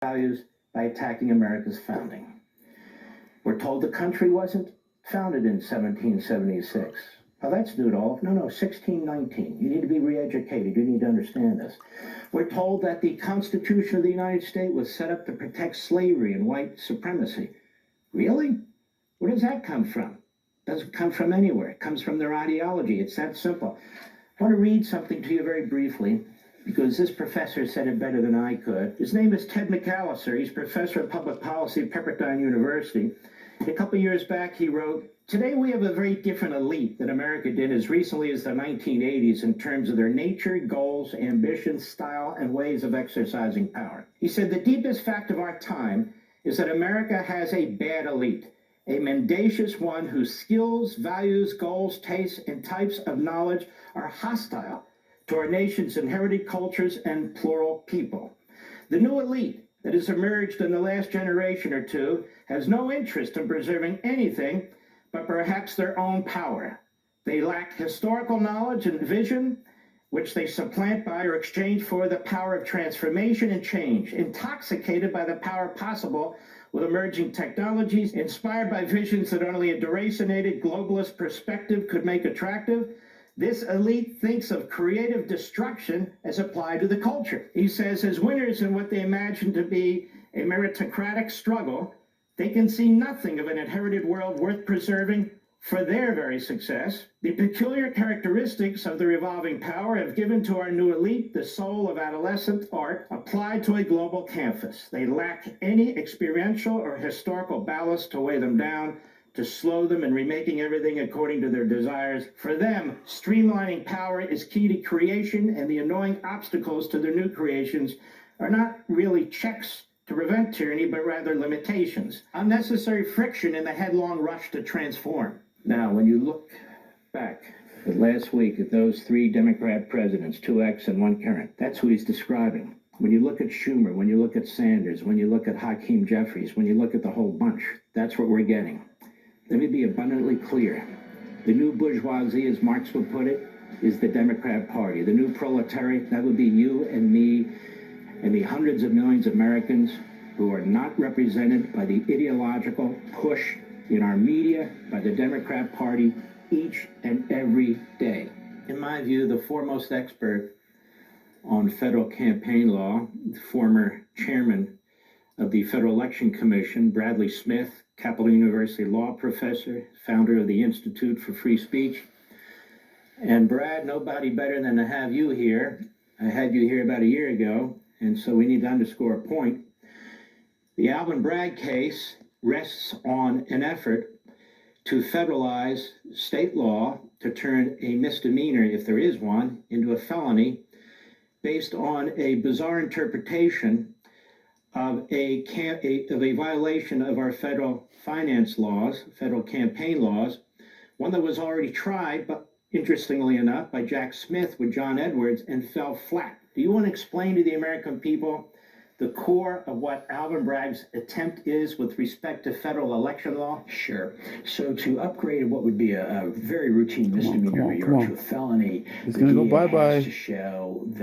values by attacking America's founding. We're told the country wasn't founded in 1776. Now that's new to all. No, 1619. You need to be re-educated. You need to understand this. We're told that the Constitution of the United States was set up to protect slavery and white supremacy. Really? Where does that come from? It doesn't come from anywhere. It comes from their ideology. It's that simple. I want to read something to you very briefly, because this professor said it better than I could. His name is Ted McAllister. He's professor of public policy at Pepperdine University. A couple of years back, he wrote, "Today we have a very different elite than America did as recently as the 1980s in terms of their nature, goals, ambitions, style, and ways of exercising power." He said, "The deepest fact of our time is that America has a bad elite, a mendacious one whose skills, values, goals, tastes, and types of knowledge are hostile to our nation's inherited cultures and plural people. The new elite that has emerged in the last generation or two has no interest in preserving anything but perhaps their own power. They lack historical knowledge and vision, which they supplant by or exchange for the power of transformation and change, intoxicated by the power possible with emerging technologies, inspired by visions that only a deracinated globalist perspective could make attractive. This elite thinks of creative destruction as applied to the culture." He says, as winners in what they imagine to be a meritocratic struggle, they can see nothing of an inherited world worth preserving for their very success. The peculiar characteristics of the revolving power have given to our new elite the soul of adolescent art applied to a global canvas. They lack any experiential or historical ballast to weigh them down, to slow them in remaking everything according to their desires. For them, streamlining power is key to creation, and the annoying obstacles to their new creations are not really checks to prevent tyranny, but rather limitations, unnecessary friction in the headlong rush to transform. Now, when you look back at last week at those three Democrat presidents, two ex and one current, that's who he's describing. When you look at Schumer, when you look at Sanders, when you look at Hakeem Jeffries, when you look at the whole bunch, that's what we're getting. Let me be abundantly clear. The new bourgeoisie, as Marx would put it, is the Democrat Party. The new proletariat, that would be you and me and the hundreds of millions of Americans who are not represented by the ideological push in our media by the Democrat Party each and every day. In my view, the foremost expert on federal campaign law, the former chairman of the Federal Election Commission, Bradley Smith, Capital University law professor, founder of the Institute for Free Speech. And Brad, nobody better than to have you here. I had you here about a year ago, and so we need to underscore a point. The Alvin Bragg case rests on an effort to federalize state law to turn a misdemeanor, if there is one, into a felony based on a bizarre interpretation of a violation of our federal finance laws, federal campaign laws, one that was already tried, but interestingly enough, by Jack Smith with John Edwards and fell flat. Do you want to explain to the American people the core of what Alvin Bragg's attempt is with respect to federal election law? Sure. So to upgrade what would be a very routine misdemeanor to a felony, it's going to go bye-bye. to show that